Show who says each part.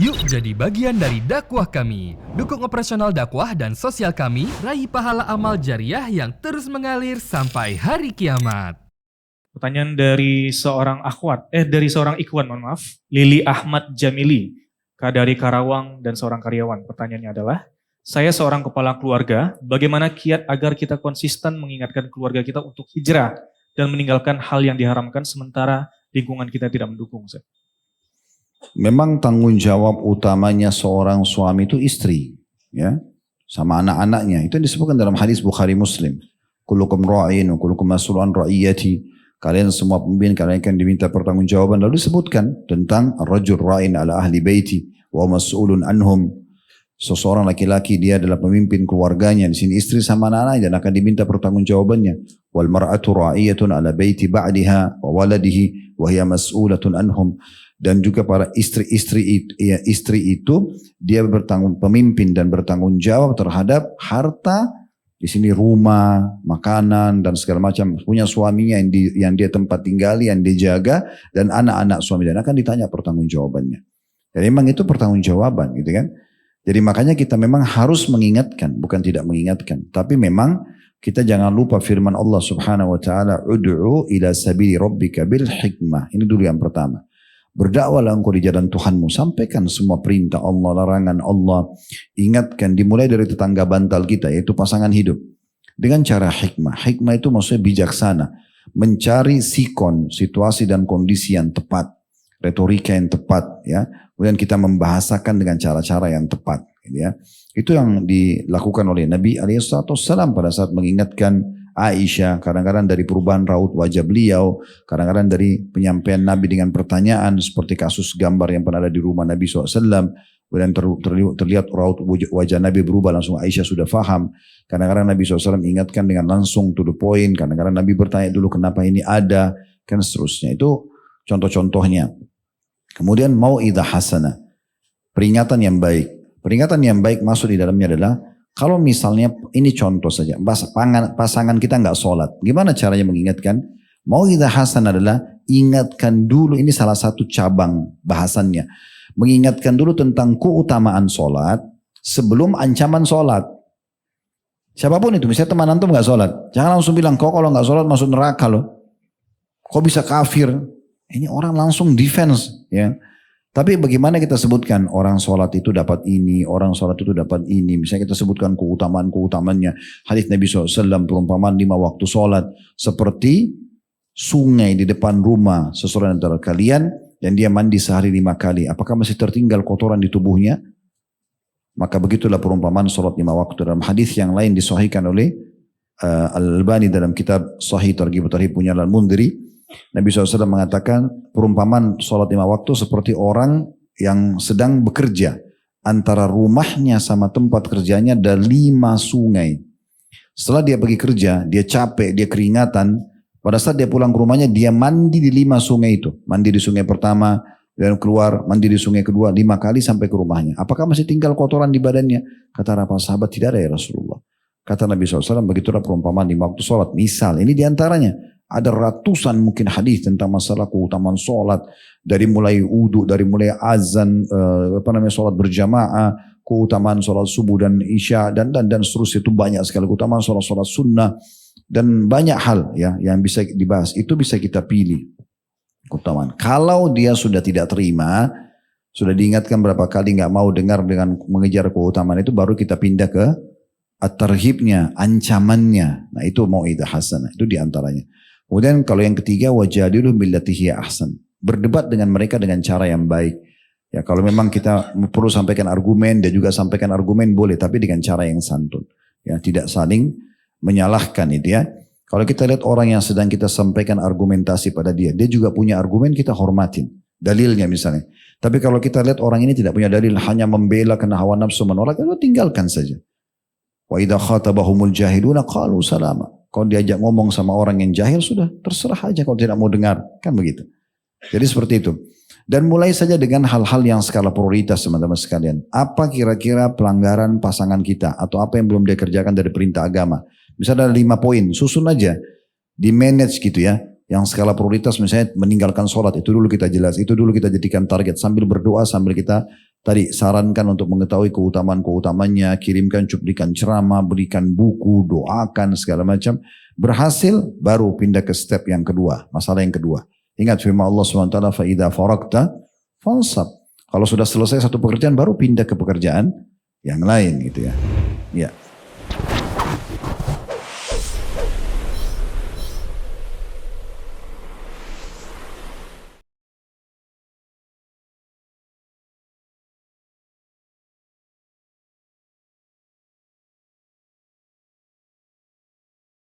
Speaker 1: Yuk jadi bagian dari dakwah kami. Dukung operasional dakwah dan sosial kami, raih pahala amal jariah yang terus mengalir sampai hari kiamat.
Speaker 2: Pertanyaan dari seorang ikhwan, mohon maaf. Lili Ahmad Jamili, dari Karawang dan seorang karyawan. Pertanyaannya adalah, saya seorang kepala keluarga, bagaimana kiat agar kita konsisten mengingatkan keluarga kita untuk hijrah dan meninggalkan hal yang diharamkan sementara lingkungan kita tidak mendukung, Ustaz?
Speaker 3: Memang tanggung jawab utamanya seorang suami itu istri, ya, sama anak-anaknya. Itu yang disebutkan dalam hadis Bukhari Muslim. Kullukum ra'in wa kullukum mas'ulun ra'iyati. Kalian semua pemimpin, kalian akan diminta pertanggungjawaban. Lalu disebutkan tentang rajul ra'in ala ahli baiti wa mas'ulun anhum. Seseorang laki-laki dia adalah pemimpin keluarganya. Di sini istri sama anak-anaknya dan akan diminta pertanggungjawabannya. Wal mar'atu ra'iyatun ala baiti ba'diha wa waladihi wa hiya mas'ulatun anhum. Dan juga para istri itu dia pemimpin dan bertanggung jawab terhadap harta, di sini rumah, makanan dan segala macam, punya suaminya yang dia tempat tinggali, yang dia jaga, dan anak-anak suami, dan akan ditanya pertanggungjawabannya. Jadi memang itu pertanggungjawaban gitu kan. Jadi makanya kita memang harus mengingatkan, bukan tidak mengingatkan, tapi memang kita jangan lupa firman Allah Subhanahu wa taala, ud'u ila sabili rabbika bil hikmah. Ini dulu yang pertama. Berdakwalah engkau di jalan Tuhanmu, sampaikan semua perintah Allah, larangan Allah, ingatkan dimulai dari tetangga bantal kita yaitu pasangan hidup dengan cara hikmah. Hikmah itu maksudnya bijaksana, mencari sikon, situasi dan kondisi yang tepat, retorika yang tepat, ya. Kemudian kita membahasakan dengan cara-cara yang tepat, ya. Itu yang dilakukan oleh Nabi SAW pada saat mengingatkan Aisyah, kadang-kadang dari perubahan raut wajah beliau, kadang-kadang dari penyampaian Nabi dengan pertanyaan seperti kasus gambar yang pernah ada di rumah Nabi SAW, kemudian terlihat raut wajah Nabi berubah, langsung Aisyah sudah faham. Kadang-kadang Nabi SAW ingatkan dengan langsung to the point, kadang-kadang Nabi bertanya dulu kenapa ini ada, dan seterusnya. Itu contoh-contohnya. Kemudian mau'idzah hasanah, peringatan yang baik. Peringatan yang baik masuk di dalamnya adalah, kalau misalnya ini contoh saja, pasangan kita nggak sholat, gimana caranya mengingatkan? Mau'idzah hasanah adalah ingatkan dulu, ini salah satu cabang bahasannya. Mengingatkan dulu tentang keutamaan sholat sebelum ancaman sholat. Siapapun itu, misalnya teman antum nggak sholat, jangan langsung bilang kau kalau nggak sholat masuk neraka loh. Kau bisa kafir. Ini orang langsung defense, ya. Tapi bagaimana kita sebutkan orang sholat itu dapat ini, orang sholat itu dapat ini. Misalnya kita sebutkan keutamaan-keutamannya. Hadis Nabi SAW, perumpamaan 5 waktu sholat. Seperti sungai di depan rumah seseorang antara kalian, dan dia mandi sehari 5 kali. Apakah masih tertinggal kotoran di tubuhnya? Maka begitulah perumpamaan sholat 5 waktu. Dalam hadis yang lain disahihkan oleh Al-Albani dalam kitab Sahih Targhib Tarhib punya Al-Mundhiri. Nabi SAW mengatakan perumpamaan sholat 5 waktu seperti orang yang sedang bekerja. Antara rumahnya sama tempat kerjanya ada 5 sungai. Setelah dia pergi kerja, dia capek, dia keringatan. Pada saat dia pulang ke rumahnya, dia mandi di 5 sungai itu. Mandi di sungai pertama, dan keluar, mandi di sungai kedua, 5 kali sampai ke rumahnya. Apakah masih tinggal kotoran di badannya? Kata para sahabat, tidak ada ya Rasulullah. Kata Nabi SAW, begitulah perumpamaan 5 waktu sholat. Misal, ini diantaranya. Ada ratusan mungkin hadis tentang masalah keutamaan sholat. Dari mulai wudu, dari mulai azan, sholat berjamaah, keutamaan sholat subuh dan isya, dan seterusnya. Itu banyak sekali keutamaan sholat sunnah. Dan banyak hal ya yang bisa dibahas. Itu bisa kita pilih keutamaan. Kalau dia sudah tidak terima, sudah diingatkan berapa kali nggak mau dengar dengan mengejar keutamaan itu, baru kita pindah ke at-tarhibnya, ancamannya. Nah itu mau'idzah hasanah, itu diantaranya. Kemudian kalau yang ketiga, wajadilhum billati hiya ahsan. Berdebat dengan mereka dengan cara yang baik. Ya kalau memang kita perlu sampaikan argumen, dan juga sampaikan argumen boleh, tapi dengan cara yang santun. Ya tidak saling menyalahkan itu ya. Kalau kita lihat orang yang sedang kita sampaikan argumentasi pada dia, dia juga punya argumen, kita hormatin. Dalilnya misalnya. Tapi kalau kita lihat orang ini tidak punya dalil, hanya membela karena hawa nafsu menolak, itu tinggalkan saja. Wa idza khatabahumul jahiluna qalu salama. Kalau diajak ngomong sama orang yang jahil, sudah terserah aja kalau tidak mau dengar. Kan begitu. Jadi seperti itu. Dan mulai saja dengan hal-hal yang skala prioritas teman-teman sekalian. Apa kira-kira pelanggaran pasangan kita? Atau apa yang belum dia kerjakan dari perintah agama? Misalnya ada 5 poin, susun aja. Di manage gitu ya. Yang skala prioritas misalnya meninggalkan sholat. Itu dulu kita jelas. Itu dulu kita jadikan target. Sambil berdoa, sambil kita tadi sarankan untuk mengetahui keutamaan-keutamanya, kirimkan cuplikan ceramah, berikan buku, doakan segala macam. Berhasil baru pindah ke step yang kedua, masalah yang kedua. Ingat firman Allah SWT, فَإِذَا فَرَقْتَ فَانْصَبْ. Kalau sudah selesai satu pekerjaan baru pindah ke pekerjaan yang lain gitu ya. Ya.